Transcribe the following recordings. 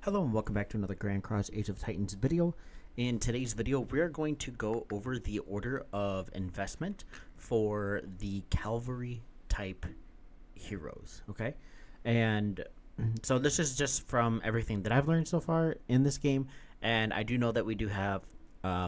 Hello and welcome back to another Grand Cross Age of Titans video. In today's video, we're going to go over the order of investment for the Calvary type heroes, okay? And so this is just from everything that I've learned so far in this game, and I do know that we do have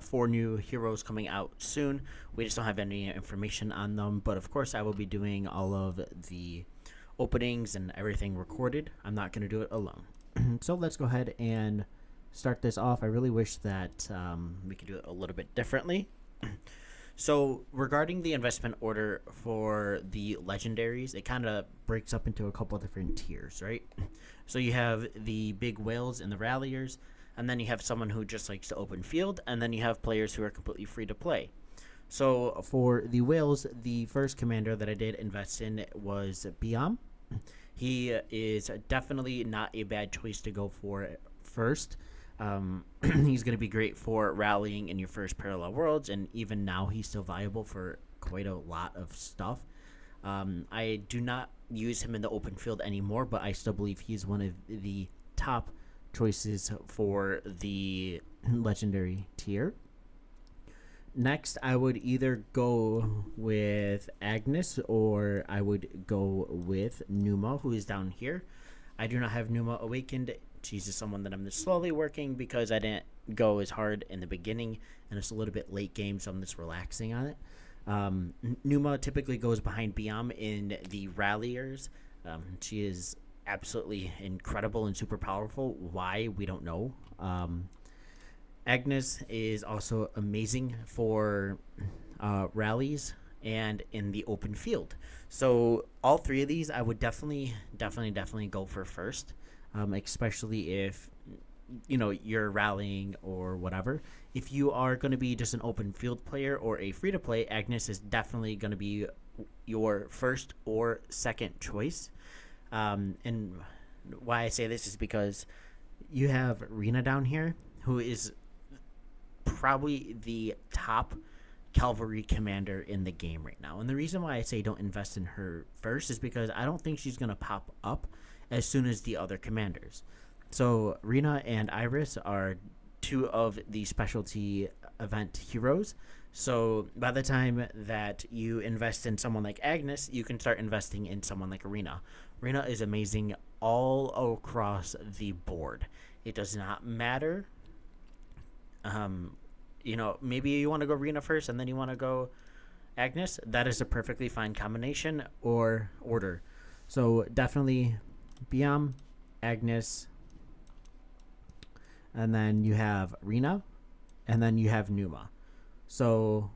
4 new heroes coming out soon. We just don't have any information on them, but of course I will be doing all of the openings and everything recorded. I'm not going to do it alone. So let's go ahead and start this off. I really wish that we could do it a little bit differently. So regarding the investment order for the legendaries, it kind of breaks up into a couple of different tiers, right? So you have the big whales and the ralliers, and then you have someone who just likes to open field, and then you have players who are completely free to play. So for the whales, the first commander that I did invest in was Biam. He is definitely not a bad choice to go for first. He's going to be great for rallying in your first parallel worlds, and even now he's still viable for quite a lot of stuff. I do not use him in the open field anymore, but I still believe he's one of the top choices for the legendary tier. Next, I would either go with Agnes or I would go with Numa, who is down here. I do not have Numa awakened. She's just someone that I'm just slowly working because I didn't go as hard in the beginning, and it's a little bit late game, so I'm just relaxing on it. Numa typically goes behind Biam in the ralliers. She is absolutely incredible and super powerful. Why? We don't know. Agnes is also amazing for rallies and in the open field. So all three of these I would definitely go for first, especially if you're rallying or whatever. If you are going to be just an open field player or a free to play, Agnes is definitely going to be your first or second choice. And why I say this is because you have Rena down here, who is probably the top Calvary commander in the game right now. And the reason why I say don't invest in her first is because I don't think she's going to pop up as soon as the other commanders. So Rena and Iris are two of the specialty event heroes. So by the time that you invest in someone like Agnes, you can start investing in someone like Rena. Rena is amazing all across the board. It does not matter. Maybe you want to go Rena first and then you want to go Agnes. That is a perfectly fine combination or order. So definitely Biam, Agnes, and then you have Rena, and then you have Numa. So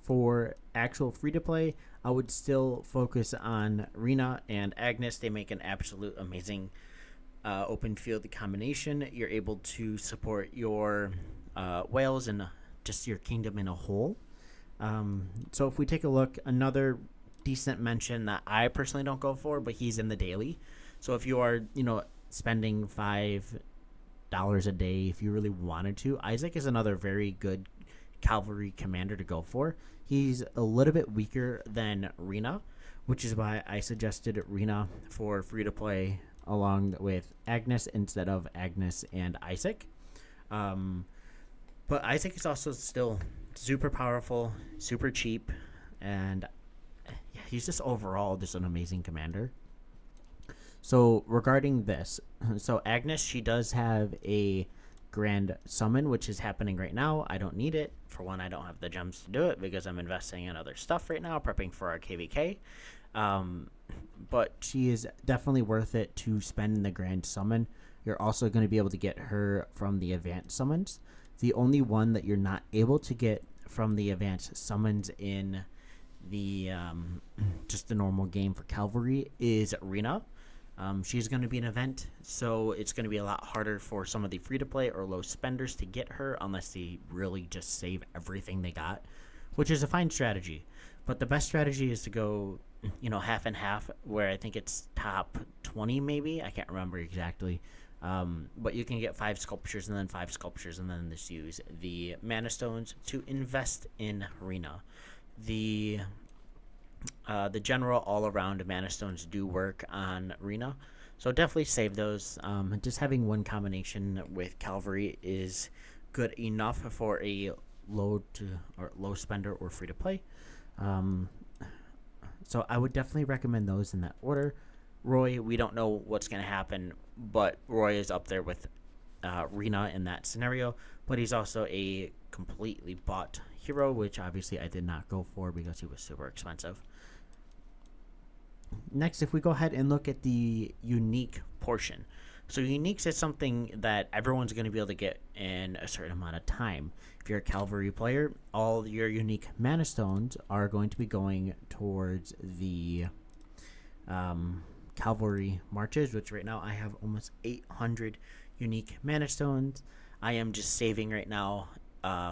for actual free to play, I would still focus on Rena and Agnes. They make an absolute amazing open field combination. You're able to support your whales and just your kingdom in a whole. So if we take a look, another decent mention that I personally don't go for, but he's in the daily. So if you are, spending $5 a day, if you really wanted to, Isaac is another very good Calvary commander to go for. He's a little bit weaker than Rena, which is why I suggested Rena for free to play along with Agnes instead of Agnes and Isaac. But Isaac is also still super powerful, super cheap, and yeah, he's just overall just an amazing commander. So regarding this, so Agnes, she does have a grand summon, which is happening right now. I don't need it. For one, I don't have the gems to do it because I'm investing in other stuff right now, prepping for our KVK. But she is definitely worth it to spend in the grand summon. You're also going to be able to get her from the advanced summons. The only one that you're not able to get from the advanced summons in the just the normal game for Calvary is Rena. She's going to be an event, so it's going to be a lot harder for some of the free-to-play or low spenders to get her unless they really just save everything they got, which is a fine strategy. But the best strategy is to go, half and half, where I think it's top 20 maybe. I can't remember exactly. But you can get 5 sculptures and then 5 sculptures and then just use the mana stones to invest in Rena. The general all-around mana stones do work on Rena, So definitely save those. Just having one combination with Calvary is good enough for a low spender or free to play. Um, so I would definitely recommend those in that order. Roy, we don't know what's going to happen, but Roy is up there with Rena in that scenario. But he's also a completely bought hero, which obviously I did not go for because he was super expensive. Next, if we go ahead and look at the unique portion. So uniques is something that everyone's going to be able to get in a certain amount of time. If you're a Calvary player, all your unique mana stones are going to be going towards the Calvary marches, which right now I have almost 800 unique mana stones. I am just saving right now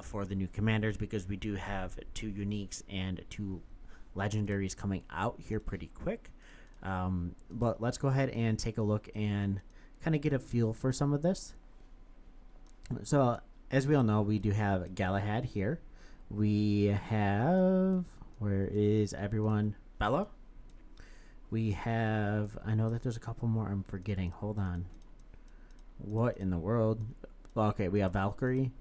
for the new commanders because we do have 2 uniques and 2 legendaries coming out here pretty quick. But let's go ahead and take a look and kind of get a feel for some of this. So as we all know, we do have Galahad here. We have, where is everyone? Bella. We have, I know that there's a couple more I'm forgetting. Hold on. What in the world? Okay, we have Valkyrie.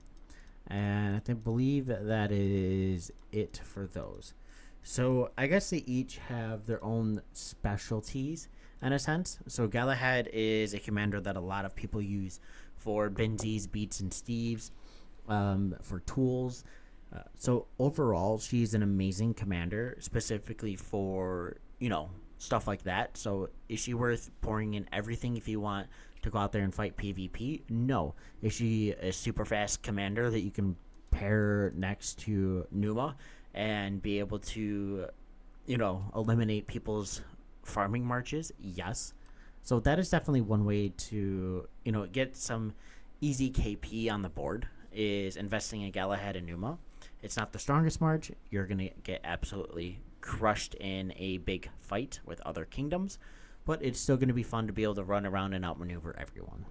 And I believe that is it for those. So I guess they each have their own specialties in a sense. So Galahad is a commander that a lot of people use for Benzies, Beats, and Steves, for tools. So overall, she's an amazing commander, specifically for, stuff like that. So is she worth pouring in everything if you want to go out there and fight PvP? No. Is she a super fast commander that you can pair next to Numa and be able to, eliminate people's farming marches? Yes. So that is definitely one way to, get some easy KP on the board, is investing in Galahad and Numa. It's not the strongest march. You're going to get absolutely crushed in a big fight with other kingdoms, but it's still going to be fun to be able to run around and outmaneuver everyone.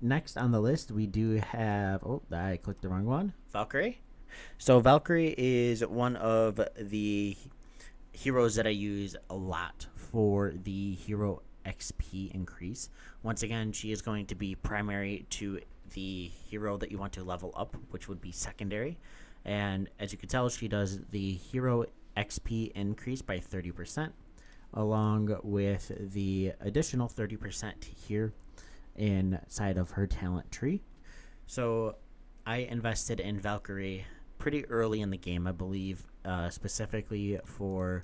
Next on the list, we do have, I clicked the wrong one, Valkyrie. So Valkyrie is one of the heroes that I use a lot for the hero XP increase. Once again, she is going to be primary to the hero that you want to level up, which would be secondary. And as you can tell, she does the hero XP increase by 30%, along with the additional 30% here inside of her talent tree. So I invested in Valkyrie pretty early in the game, I believe, specifically for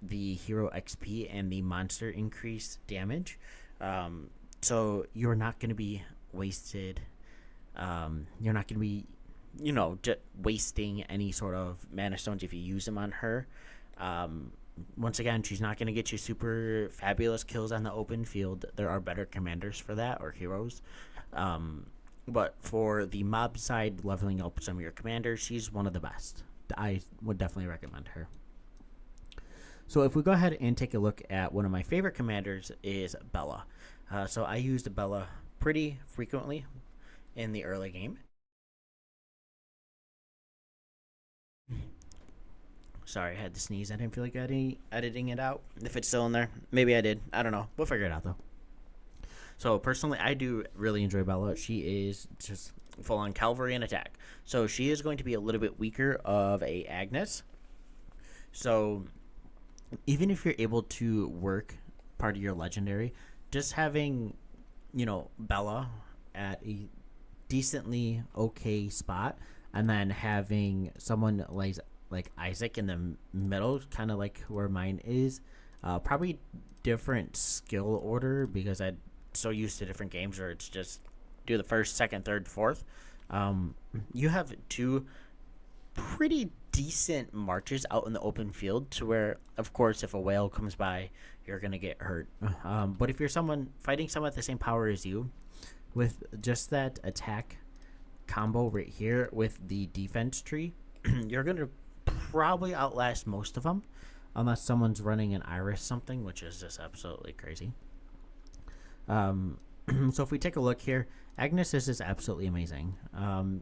the hero XP and the monster increase damage. So you're not going to be wasted. You're not going to be, just wasting any sort of mana stones if you use them on her. Once again, she's not going to get you super fabulous kills on the open field. There are better commanders for that, or heroes. But for the mob side, leveling up some of your commanders, she's one of the best. I would definitely recommend her. So if we go ahead and take a look at one of my favorite commanders is Bella. So I used Bella pretty frequently in the early game. Sorry, I had to sneeze. I didn't feel like editing it out. If it's still in there, maybe I did. I don't know. We'll figure it out though. So personally, I do really enjoy Bella. She is just full on Calvary and attack. So she is going to be a little bit weaker of a Agnes. So even if you're able to work part of your legendary, just having, Bella at a decently okay spot, and then having someone like Isaac in the middle, kind of like where mine is, probably different skill order because I'm so used to different games where it's just do the first, second, third, fourth. You have 2 pretty decent marches out in the open field to where, of course, if a whale comes by, you're going to get hurt. But if you're fighting someone with the same power as you, with just that attack combo right here with the defense tree, you're going to probably outlast most of them, unless someone's running an Iris something, which is just absolutely crazy. So if we take a look here, Agnes is just absolutely amazing.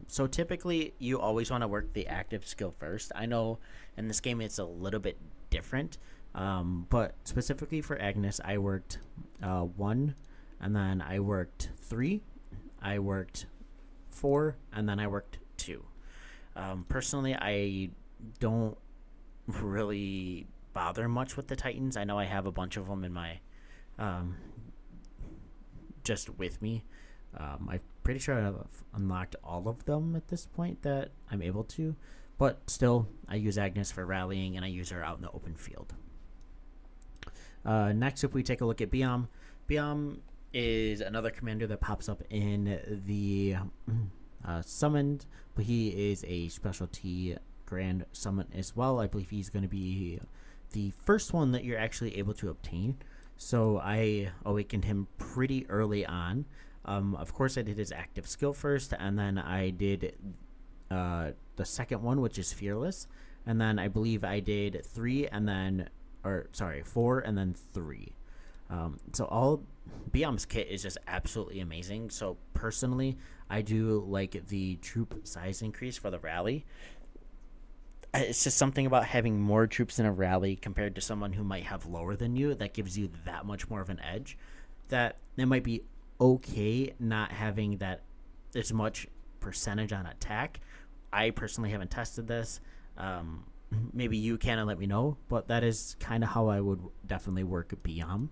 So typically you always want to work the active skill first. I know in this game it's a little bit different, But specifically for Agnes, I worked 1, and then I worked 3, I worked 4, and then I worked 2. Personally, I don't really bother much with the Titans. I know I have a bunch of them in my um, just with me. I'm pretty sure I've unlocked all of them at this point that I'm able to, but still, I use Agnes for rallying and I use her out in the open field. Next, if we take a look at Biam, Biam is another commander that pops up in the summoned, but he is a specialty grand summon as well. I believe he's going to be the first one that you're actually able to obtain. So I awakened him pretty early on. Of course, I did his active skill first, and then I did the second one, which is Fearless, and then I believe I did 4 and then 3. So all Biam's kit is just absolutely amazing. So personally, I do like the troop size increase for the rally. It's just something about having more troops in a rally compared to someone who might have lower than you that gives you that much more of an edge. That it might be okay not having that as much percentage on attack. I personally haven't tested this. Maybe you can and let me know, but that is kind of how I would definitely work Biam.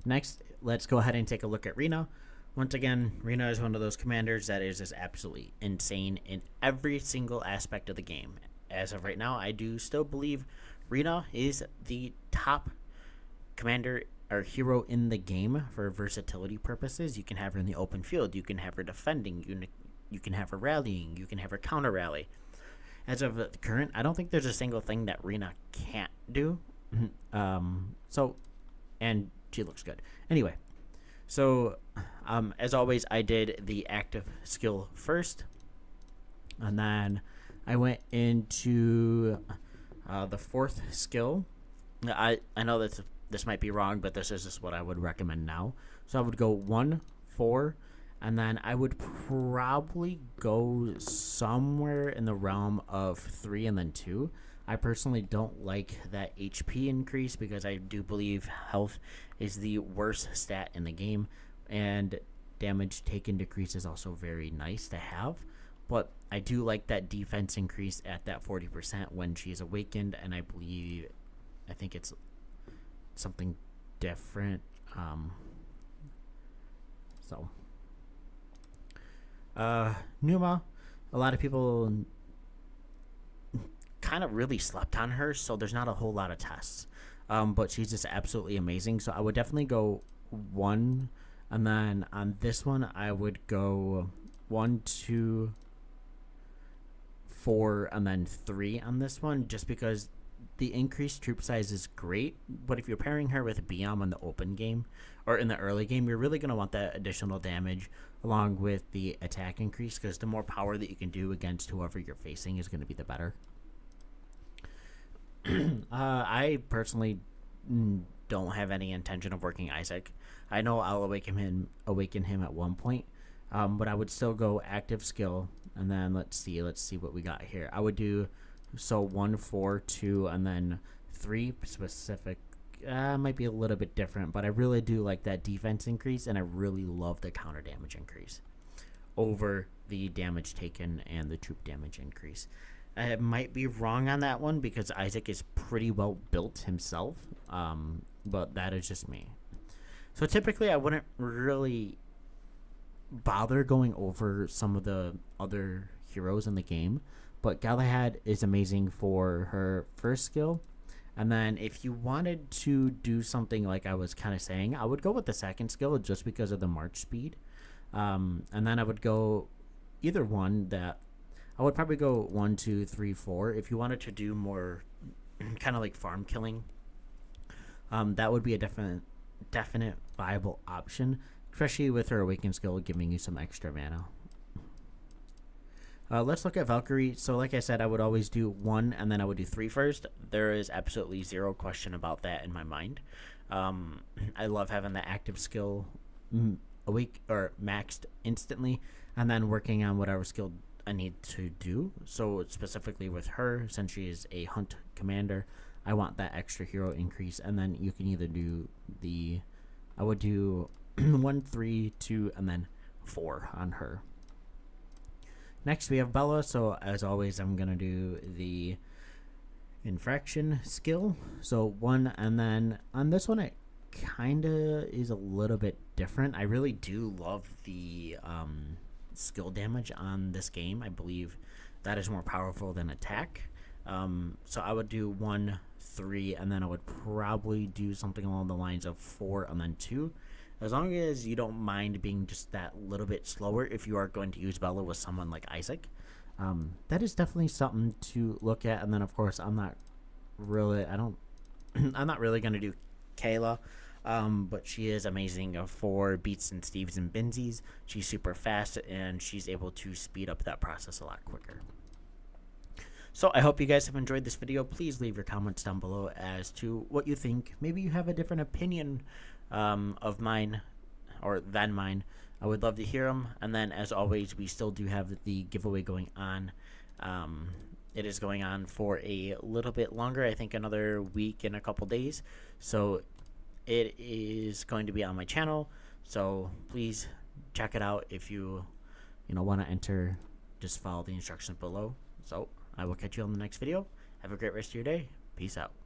Next, let's go ahead and take a look at Rena. Once again, Rena is one of those commanders that is just absolutely insane in every single aspect of the game. As of right now, I do still believe Rena is the top commander or hero in the game for versatility purposes. You can have her in the open field, you can have her defending, you can have her rallying, you can have her counter rally. As of the current, I don't think there's a single thing that Rena can't do. And she looks good. Anyway, so as always, I did the active skill first, and then I went into the 4th skill. I know that this might be wrong, but this is just what I would recommend now. So I would go 1, 4, and then I would probably go somewhere in the realm of 3 and then 2. I personally don't like that HP increase because I do believe health is the worst stat in the game, and damage taken decrease is also very nice to have. But I do like that defense increase at that 40% when she's awakened, and I think it's something different. Numa, a lot of people kind of really slept on her, so there's not a whole lot of tests. But she's just absolutely amazing. So I would definitely go 1, and then on this one I would go 1, 2, 4, and then 3 on this one, just because the increased troop size is great. But if you're pairing her with Biam in the open game or in the early game, you're really going to want that additional damage along with the attack increase, because the more power that you can do against whoever you're facing is going to be the better. I personally don't have any intention of working Isaac. I know I'll awaken him at one point, but I would still go active skill, and then let's see what we got here. I would do 1, 4, 2, and then 3 specific. Might be a little bit different, but I really do like that defense increase, and I really love the counter damage increase over the damage taken and the troop damage increase. I might be wrong on that one because Isaac is pretty well built himself, but that is just me. So typically I wouldn't really bother going over some of the other heroes in the game, but Galahad is amazing for her first skill. And then if you wanted to do something like I was kind of saying, I would go with the second skill just because of the march speed. And then I would go either one that I would probably go 1, 2, 3, 4. If you wanted to do more kind of like farm killing, that would be a definite viable option, especially with her awaken skill giving you some extra mana. Let's look at Valkyrie. So like I said, I would always do 1 and then I would do 3 first. There is absolutely zero question about that in my mind. I love having the active skill awake or maxed instantly, and then working on whatever skill I need to do. So specifically with her, since she is a hunt commander, I want that extra hero increase. And then you can either do I would do 1, 3, 2, and then 4 on her. Next we have Bella. So as always, I'm gonna do the infraction skill. So 1, and then on this one it kinda is a little bit different. I really do love the skill damage on this game. I believe that is more powerful than attack. So I would do 1, 3, and then I would probably do something along the lines of 4 and then 2. As long as you don't mind being just that little bit slower if you are going to use Bella with someone like Isaac. That is definitely something to look at. And then of course I'm not really going to do Kayla. But she is amazing for beats and steves and binsies. She's super fast and she's able to speed up that process a lot quicker. So I hope you guys have enjoyed this video. Please leave your comments down below as to what you think. Maybe you have a different opinion of mine or than mine. I would love to hear them. And then as always, we still do have the giveaway going on. It is going on for a little bit longer. I think another week and a couple days. So it is going to be on my channel. So please check it out. If you want to enter, just follow the instructions below. So I will catch you on the next video. Have a great rest of your day. Peace out.